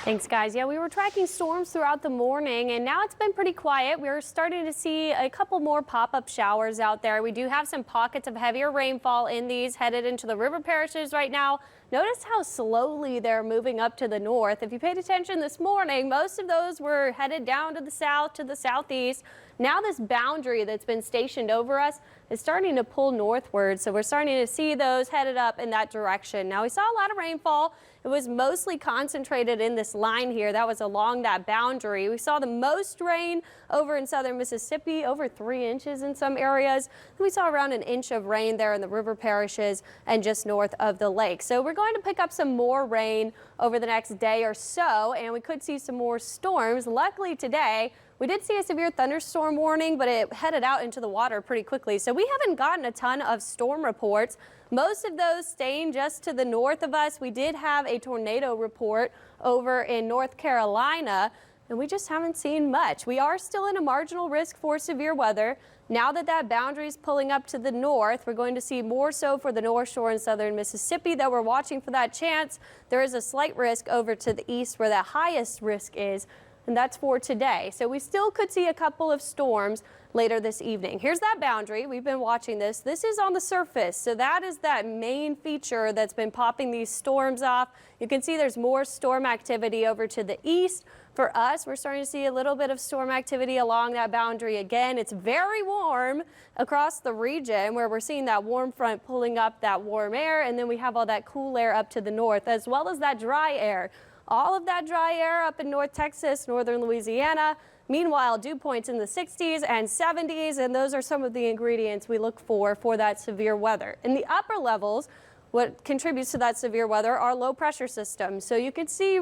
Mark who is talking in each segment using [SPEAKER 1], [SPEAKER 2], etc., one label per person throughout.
[SPEAKER 1] Thanks, guys. Yeah, we were tracking storms throughout the morning, and now it's been pretty quiet. We're starting to see a couple more pop-up showers out there. We do have some pockets of heavier rainfall in these headed into the river parishes right now. Notice how slowly they're moving up to the north. If you paid attention this morning, most of those were headed down to the south, to the southeast. Now this boundary that's been stationed over us is starting to pull northward, so we're starting to see those headed up in that direction. Now we saw a lot of rainfall. It was mostly concentrated in this line here that was along that boundary. We saw the most rain over in southern Mississippi, over 3 inches in some areas. We saw around an inch of rain there in the river parishes and just north of the lake. So we're going to pick up some more rain over the next day or so, and we could see some more storms. Luckily today, we did see a severe thunderstorm warning, but it headed out into the water pretty quickly. So we haven't gotten a ton of storm reports. Most of those staying just to the north of us. We did have a tornado report over in North Carolina, and we just haven't seen much. We are still in a marginal risk for severe weather. Now that that boundary is pulling up to the north, we're going to see more so for the North Shore in southern Mississippi, though we're watching for that chance. There is a slight risk over to the east where the highest risk is, and that's for today. So we still could see a couple of storms later this evening. Here's that boundary. We've been watching this. This is on the surface. So that is that main feature that's been popping these storms off. You can see there's more storm activity over to the east. For us, we're starting to see a little bit of storm activity along that boundary again. It's very warm across the region where we're seeing that warm front pulling up that warm air, and then we have all that cool air up to the north as well as that dry air. All of that dry air up in North Texas, northern Louisiana. Meanwhile, dew points in the 60s and 70s, and those are some of the ingredients we look for that severe weather. In the upper levels, what contributes to that severe weather are low pressure systems. So you can see,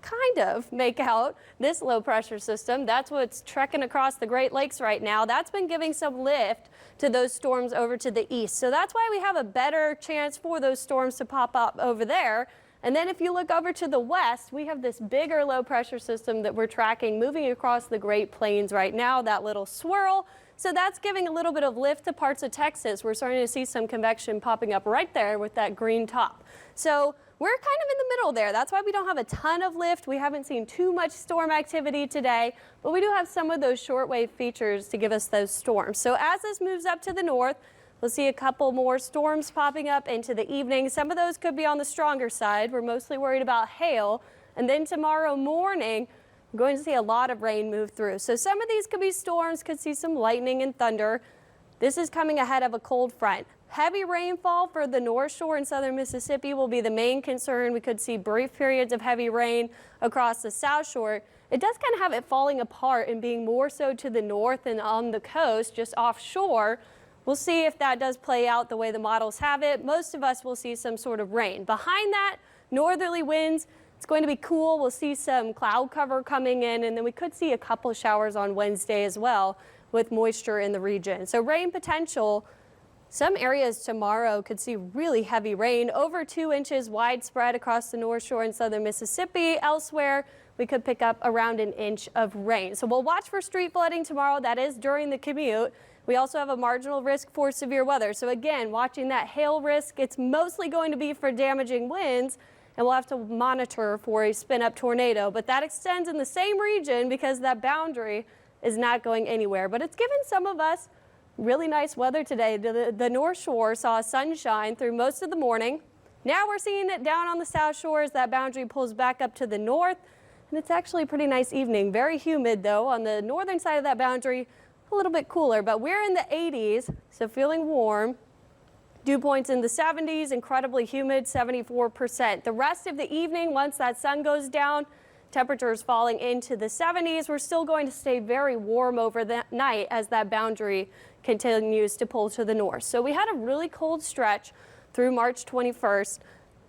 [SPEAKER 1] kind of make out this low pressure system. That's what's trekking across the Great Lakes right now. That's been giving some lift to those storms over to the east. So that's why we have a better chance for those storms to pop up over there. And then if you look over to the west, we have this bigger low pressure system that we're tracking moving across the Great Plains right now, that little swirl. So that's giving a little bit of lift to parts of Texas. We're starting to see some convection popping up right there with that green top. So we're kind of in the middle there. That's why we don't have a ton of lift. We haven't seen too much storm activity today, but we do have some of those shortwave features to give us those storms. So as this moves up to the north, we'll see a couple more storms popping up into the evening. Some of those could be on the stronger side. We're mostly worried about hail. And then tomorrow morning, we're going to see a lot of rain move through. So some of these could be storms, could see some lightning and thunder. This is coming ahead of a cold front. Heavy rainfall for the North Shore in southern Mississippi will be the main concern. We could see brief periods of heavy rain across the South Shore. It does kind of have it falling apart and being more so to the north and on the coast, just offshore. We'll see if that does play out the way the models have it. Most of us will see some sort of rain. Behind that, northerly winds. It's going to be cool. We'll see some cloud cover coming in, and then we could see a couple showers on Wednesday as well with moisture in the region. So rain potential. Some areas tomorrow could see really heavy rain, over 2 inches widespread across the North Shore in southern Mississippi. Elsewhere, we could pick up around an inch of rain. So we'll watch for street flooding tomorrow. That is during the commute. We also have a marginal risk for severe weather. So again, watching that hail risk, it's mostly going to be for damaging winds, and we'll have to monitor for a spin-up tornado. But that extends in the same region because that boundary is not going anywhere. But it's given some of us really nice weather today. The North Shore saw sunshine through most of the morning. Now we're seeing it down on the South Shore as that boundary pulls back up to the north. And it's actually a pretty nice evening. Very humid, though, on the northern side of that boundary. A little bit cooler, but we're in the 80s, so feeling warm. Dew points in the 70s, incredibly humid, 74%. The rest of the evening, once that sun goes down, temperatures falling into the 70s. We're still going to stay very warm over the night as that boundary continues to pull to the north. So we had a really cold stretch through March 21st.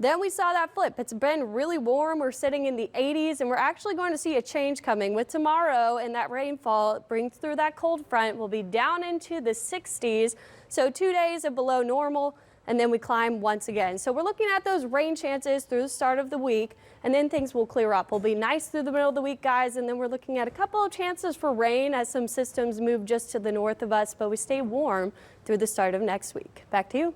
[SPEAKER 1] Then we saw that flip. It's been really warm. We're sitting in the 80s, and we're actually going to see a change coming with tomorrow, and that rainfall brings through that cold front. We'll be down into the 60s. So 2 days of below normal, and then we climb once again. So we're looking at those rain chances through the start of the week, and then things will clear up. We'll be nice through the middle of the week, guys, and then we're looking at a couple of chances for rain as some systems move just to the north of us, but we stay warm through the start of next week. Back to you.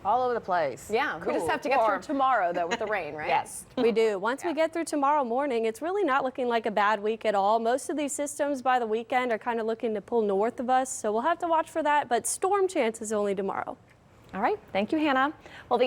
[SPEAKER 2] All over the place.
[SPEAKER 3] Yeah, we just
[SPEAKER 2] Cool.
[SPEAKER 3] have to get through
[SPEAKER 2] Warm.
[SPEAKER 3] tomorrow, though, with the rain, right?
[SPEAKER 2] Yes.
[SPEAKER 1] We do. Once we get through tomorrow morning, it's really not looking like a bad week at all. Most of these systems by the weekend are kind of looking to pull north of us, so we'll have to watch for that, but storm chances only tomorrow.
[SPEAKER 3] All right. Thank you, Hannah. Well, the